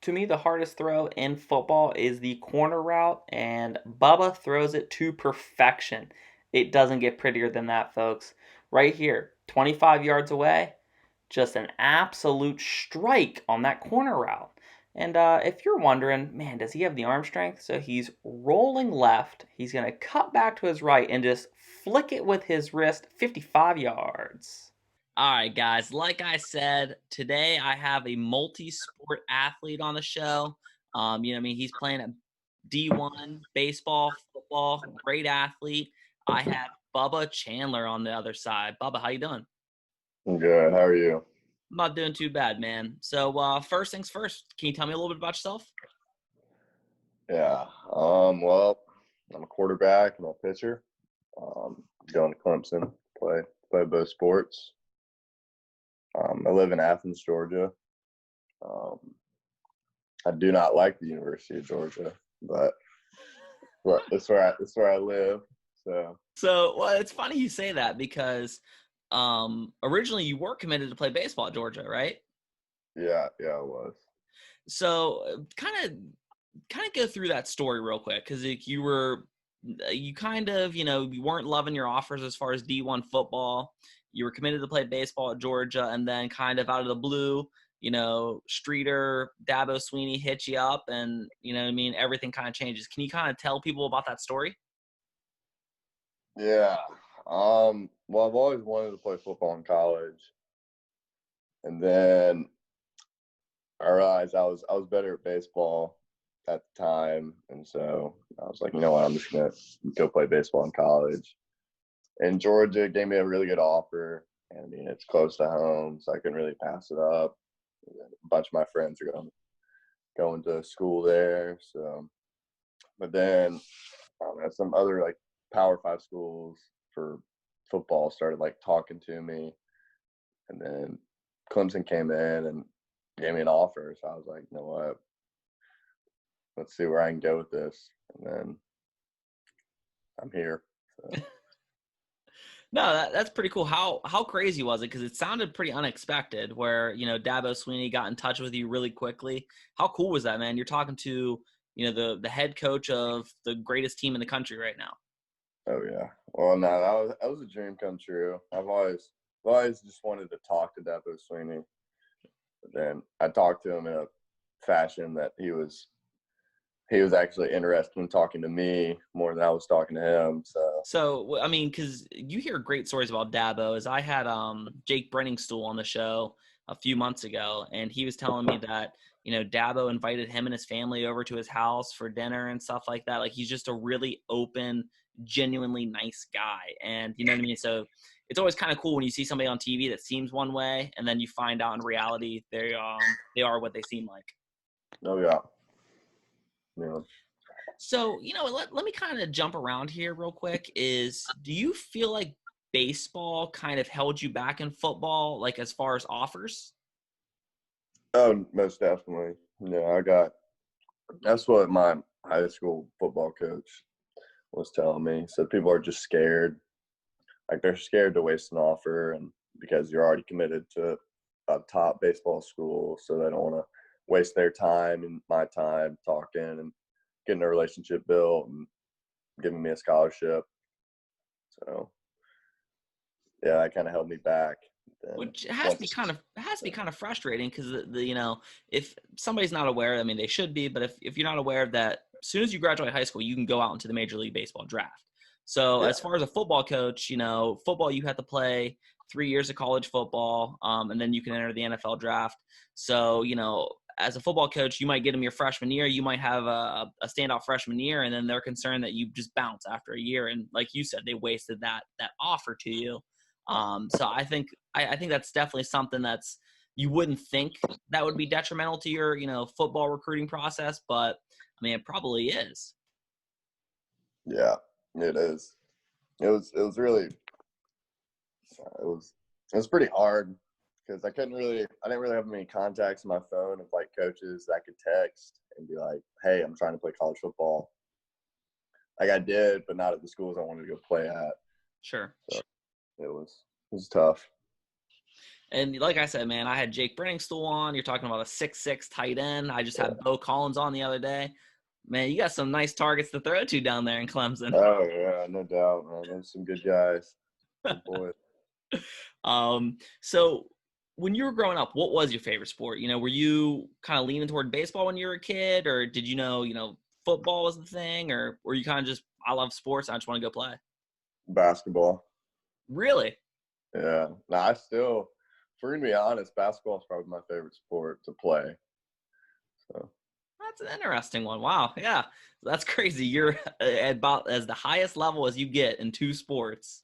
To me, the hardest throw in football is the corner route, and Bubba throws it to perfection. It doesn't get prettier than that, folks. Right here, 25 yards away, just an absolute strike on that corner route. And if you're wondering, man, does he have the arm strength? So he's rolling left. He's going to cut back to his right and just flick it with his wrist 55 yards. All right, guys. Like I said, today I have a multi-sport athlete on the show. What I mean, he's playing at D1 baseball, football, great athlete. I have Bubba Chandler on the other side. Bubba, how you doing? I'm good. How are you? I'm not doing too bad, man. So, first things first, can you tell me a little bit about yourself? Yeah. Well, I'm a quarterback. I'm a pitcher. Going to Clemson, play both sports. I live in Athens, Georgia. Um, I do not like the University of Georgia, but that's where I live. So So, it's funny you say that because originally you were committed to play baseball at Georgia, right? yeah, it was. So, kind of go through that story real quick because you kind of you weren't loving your offers as far as D1 football. You were committed to play baseball at Georgia, and then kind of out of the blue, Streeter, Dabo Swinney hit you up, and what I mean, everything kind of changes. Can you kind of tell people about that story? Yeah. Well, I've always wanted to play football in college, and then I realized I was better at baseball at the time, and so I was like, you know what, I'm just gonna go play baseball in college. And Georgia gave me a really good offer. And I mean, it's close to home, so I couldn't really pass it up. A bunch of my friends are going to school there, so. But then some other like Power Five schools for football started like talking to me, and then Clemson came in and gave me an offer. So I was like, you know what, let's see where I can go with this. And then I'm here. So. No, that's pretty cool. How crazy was it? Because it sounded pretty unexpected. Where Dabo Swinney got in touch with you really quickly. How cool was that, man? You're talking to the head coach of the greatest team in the country right now. Oh yeah. Well, no, that was a dream come true. I've always just wanted to talk to Dabo Swinney. But then I talked to him in a fashion that he was actually interested in talking to me more than I was talking to him. So So, I mean, because you hear great stories about Dabo. As I had Jake Brenningstool on the show a few months ago, and he was telling me that Dabo invited him and his family over to his house for dinner and stuff like that. Like he's just a really open, genuinely nice guy, and you know what I mean. So it's always kind of cool when you see somebody on TV that seems one way, and then you find out in reality they are what they seem like. oh yeah. Yeah. So, let me kind of jump around here real quick. Do you feel like baseball kind of held you back in football, like as far as offers? Oh, most definitely. That's what my high school football coach was telling me. So people are just scared. Like they're scared to waste an offer and because you're already committed to a top baseball school. So they don't want to waste their time and my time talking and getting a relationship built and giving me a scholarship. So yeah, that kind of held me back. Then Which has to be once, kind of frustrating because if somebody's not aware, I mean they should be, but if you're not aware that as soon as you graduate high school, you can go out into the Major League Baseball draft. So yeah, as far as a football coach, football you have to play 3 years of college football, and then you can enter the NFL draft. So as a football coach, you might get them your freshman year. You might have a standout freshman year, and then they're concerned that you just bounce after a year. And like you said, they wasted that offer to you. So I think that's definitely something that's you wouldn't think that would be detrimental to your football recruiting process, but I mean it probably is. yeah, it is. It was really it was pretty hard because I didn't really have many contacts on my phone of like coaches that I could text and be like, hey, I'm trying to play college football. Like I did, but not at the schools I wanted to go play at. Sure. So it was tough. And like I said, man, I had Jake Brenningstool on. You're talking about a 6'6" tight end. I just Yeah. had Bo Collins on the other day. Man, you got some nice targets to throw to down there in Clemson. Oh yeah, no doubt, man. There's some good guys. Good boys. So when you were growing up, what was your favorite sport? Were you kind of leaning toward baseball when you were a kid, or did football was the thing, or were you kind of just, I love sports, I just want to go play? Basketball. Really? Yeah. No, I still, for to be honest, basketball is probably my favorite sport to play. So. That's an interesting one. Wow. Yeah. That's crazy. You're about as the highest level as you get in two sports,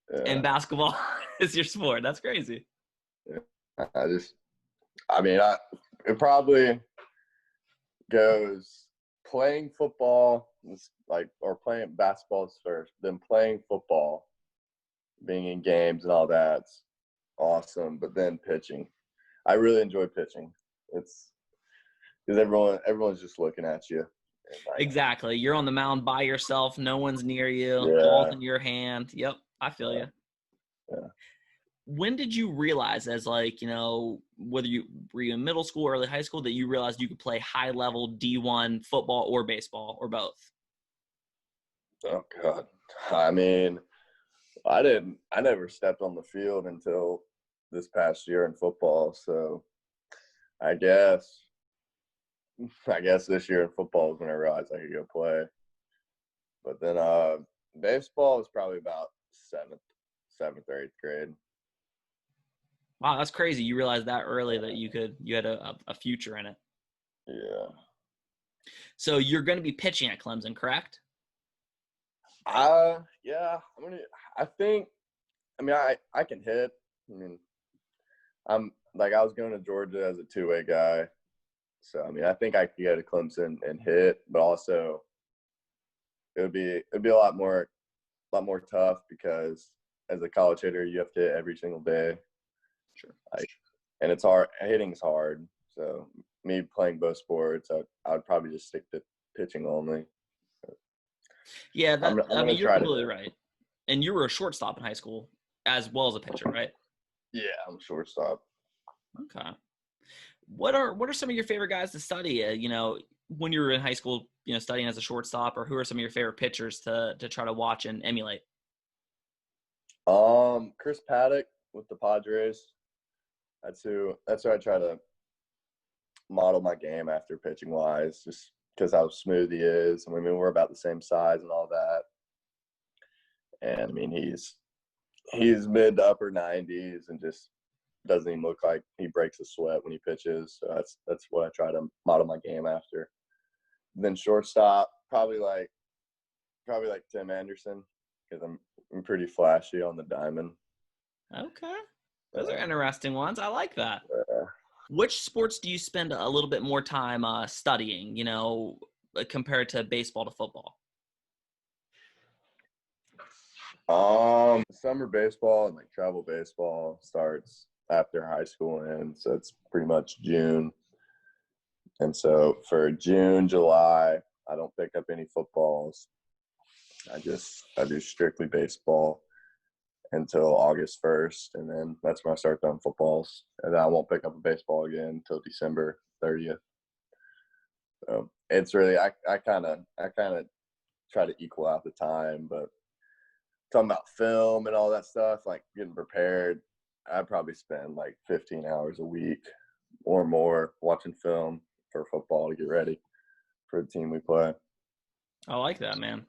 and Yeah. basketball is your sport. That's crazy. Yeah. It probably goes playing football, or playing basketball is first, then playing football, being in games and all that's awesome. But then pitching, I really enjoy pitching. It's because everyone's just looking at you. Exactly. You're on the mound by yourself. No one's near you. Yeah. Ball's in your hand. Yep. I feel you. Yeah. When did you realize, as whether you were in middle school or early high school, that you realized you could play high level D1 football or baseball or both? Oh God. I mean, I never stepped on the field until this past year in football. So I guess this year in football is when I realized I could go play. But then baseball was probably about seventh or eighth grade. Wow, that's crazy. You realized that early that you had a future in it. Yeah. So you're going to be pitching at Clemson, correct? Yeah. I can hit. I mean, I was going to Georgia as a two-way guy. So, I think I could go to Clemson and hit, but also it'd be a lot more tough because as a college hitter, you have to hit every single day. Sure. And it's hard. Hitting's hard. So me playing both sports, I would probably just stick to pitching only. Yeah, you're completely to, right. And you were a shortstop in high school as well as a pitcher, right? Yeah, I'm a shortstop. Okay. What are some of your favorite guys to study? When you were in high school, studying as a shortstop, or who are some of your favorite pitchers to try to watch and emulate? Chris Paddock with the Padres. That's who I try to model my game after pitching wise, just because how smooth he is. We're about the same size and all that. And he's mid to upper 90s and just doesn't even look like he breaks a sweat when he pitches. So that's what I try to model my game after. Then shortstop, probably like Tim Anderson, because I'm pretty flashy on the diamond. Okay. Those are interesting ones. I like that. Uh, Which sports do you spend a little bit more time studying, compared to baseball to football? Summer baseball and travel baseball starts after high school ends, so it's pretty much June. And so for June, July, I don't pick up any footballs. I do strictly baseball until August 1st, and then that's when I start throwing footballs. And then I won't pick up a baseball again until December 30th. So it's really I kind of try to equal out the time, but talking about film and all that stuff, like getting prepared, I probably spend 15 hours a week or more watching film for football to get ready for the team we play. I like that, man.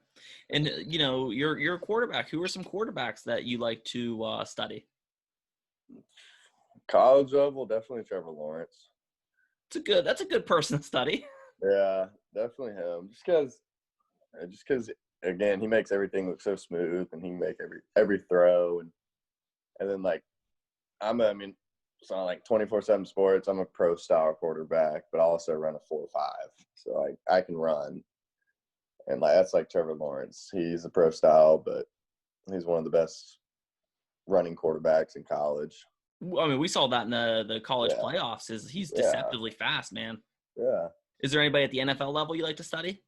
And you're a quarterback. Who are some quarterbacks that you like to study? College level, definitely Trevor Lawrence. That's a good person to study. Yeah, definitely him. Just because again, he makes everything look so smooth, and he can make every throw, and then so 24/7 sports. I'm a pro style quarterback, but I also run a 4.5, so I can run, and that's like Trevor Lawrence. He's a pro style, but he's one of the best running quarterbacks in college. We saw that in the college playoffs. He's deceptively fast, man. Yeah. Is there anybody at the NFL level you like to study?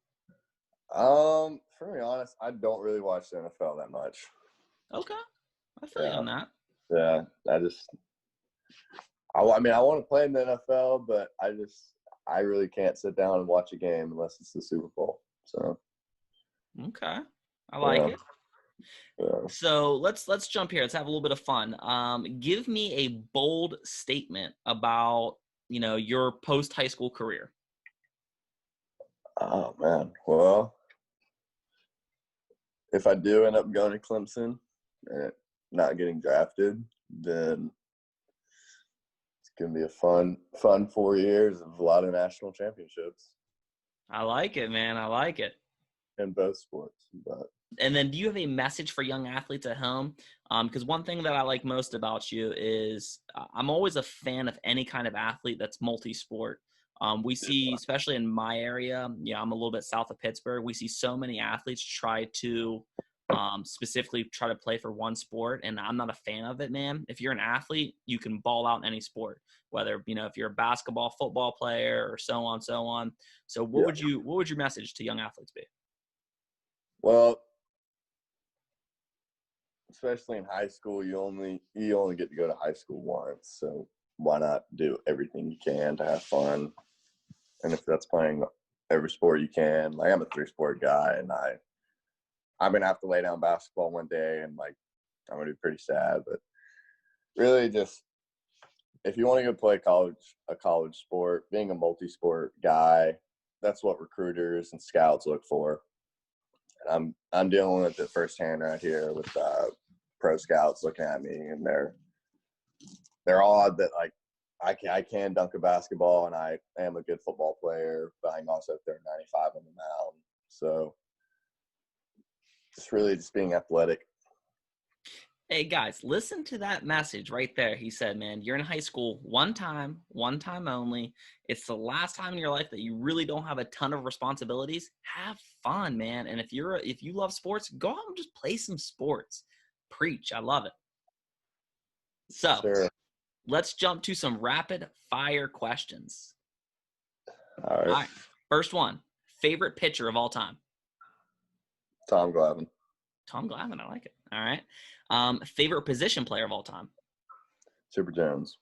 For me honest, I don't really watch the NFL that much. Okay, I feel you on that. Yeah, I mean, I want to play in the NFL, but I really can't sit down and watch a game unless it's the Super Bowl. So Okay. I like it. Yeah. So let's jump here. Let's have a little bit of fun. Give me a bold statement about, your post high school career. Oh man. Well, if I do end up going to Clemson and not getting drafted, then it's gonna be a fun 4 years of a lot of national championships I like it, man. I like it. in both sports. But And then do you have a message for young athletes at home? Because one thing that I like most about you is I'm always a fan of any kind of athlete that's multi-sport. We see, especially in my area, I'm a little bit south of Pittsburgh. We see so many athletes try to specifically try to play for one sport, and I'm not a fan of it, man. If you're an athlete, you can ball out in any sport, whether if you're a basketball, football player, or so on, so on. So what would your message to young athletes be? well, especially in high school, you only get to go to high school once, so why not do everything you can to have fun? And if that's playing every sport you can, like I'm a 3-sport guy, and I'm gonna have to lay down basketball one day, and like I'm gonna be pretty sad. But really, just if you want to go play a college sport, being a multi-sport guy, that's what recruiters and scouts look for. And I'm dealing with it firsthand right here with pro scouts looking at me, and they're awed that like I can dunk a basketball and I am a good football player, but I can also throw 95 on the mound. So it's really just being athletic. Hey guys, listen to that message right there. He said, man, you're in high school one time only. It's the last time in your life that you really don't have a ton of responsibilities. Have fun, man. And if you love sports, go out and just play some sports. Preach. I love it. So Sure. let's jump to some rapid fire questions. All right. All right. First one, favorite pitcher of all time? Tom Glavine. Tom Glavine. I like it. All right. Favorite position player of all time? Super Jones.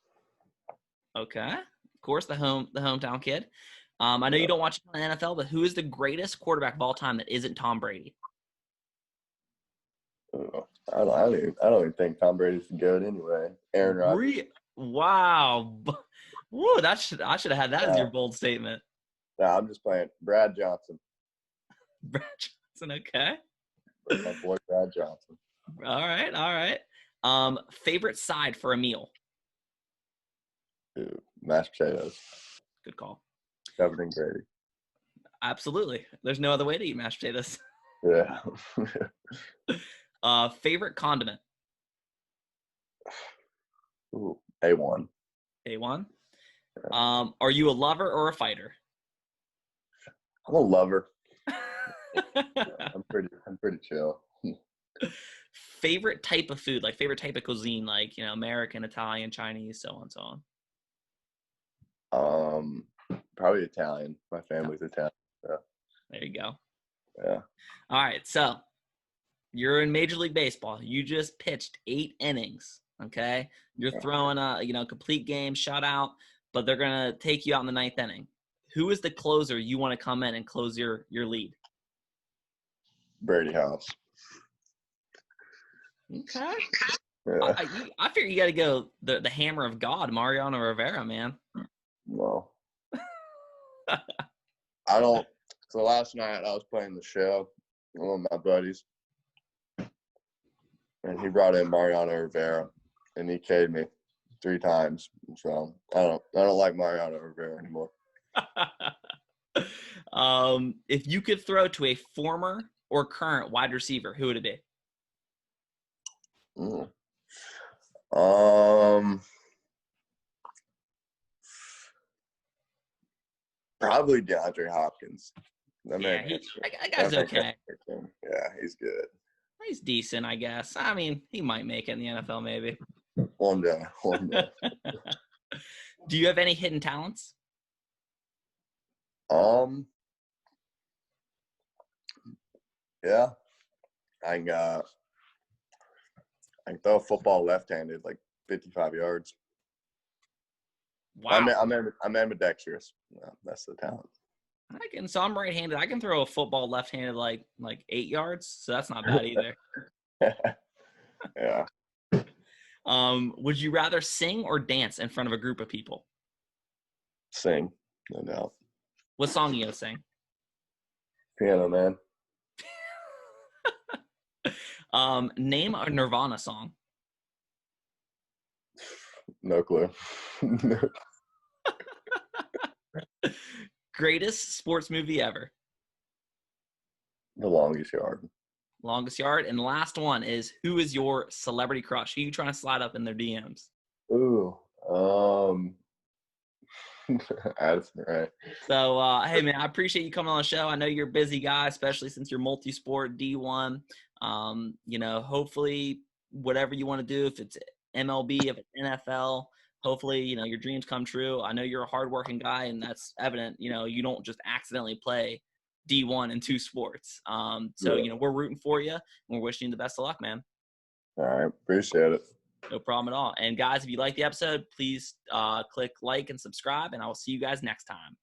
Okay. Of course, the hometown kid. I know you don't watch the NFL, but who is the greatest quarterback of all time that isn't Tom Brady? I don't even think Tom Brady's good anyway. Aaron Rodgers. Wow. Whoa, I should have had that as your bold statement. No, I'm just playing. Brad Johnson. Brad Johnson, okay. My boy Brad Johnson. All right. Favorite side for a meal? Dude, mashed potatoes. Good call. Covered in gravy. Absolutely. There's no other way to eat mashed potatoes. Yeah. Favorite condiment? Ooh, A1. A1. Are you a lover or a fighter? I'm a lover. I'm pretty chill. Favorite type of food, like favorite type of cuisine, like American, Italian, Chinese, so on, so on. Probably Italian. My family's Italian. So. There you go. Yeah. All right, so you're in Major League Baseball. You just pitched 8 innings. Okay, you're throwing a complete game shutout, but they're gonna take you out in the 9th inning. Who is the closer you want to come in and close your lead? Brady House. Okay. Yeah. I figure you got to go the hammer of God, Mariano Rivera, man. No. I don't. So last night I was playing the show with one of my buddies, and he brought in Mariano Rivera, and he K'd me 3 times. So I don't like Mariano Rivera anymore. If you could throw to a former or current wide receiver, who would it be? Probably DeAndre Hopkins. That guy's okay. Yeah, he's good. He's decent, I guess. I mean, he might make it in the NFL, maybe. One day. Do you have any hidden talents? Yeah. I can throw a football left-handed, like 55 yards. Wow. I'm ambidextrous. Yeah, that's the talent. So I'm right-handed. I can throw a football left-handed like 8 yards, so that's not bad either. Yeah. Would you rather sing or dance in front of a group of people? Sing, no doubt. What song you gonna sing? Piano Man. Name a Nirvana song. No clue. Greatest sports movie ever. The Longest Yard. Longest yard. And the last one is, who is your celebrity crush? Who are you trying to slide up in their DMs? Ooh. Addison, right? So, hey, man, I appreciate you coming on the show. I know you're a busy guy, especially since you're multi-sport D1. Hopefully whatever you want to do, if it's MLB, if it's NFL, hopefully, your dreams come true. I know you're a hardworking guy, and that's evident. You don't just accidentally play D1 in 2 sports. We're rooting for you, and we're wishing you the best of luck, man. All right. Appreciate it. No problem at all. And guys, if you like the episode, please click like and subscribe, and I will see you guys next time.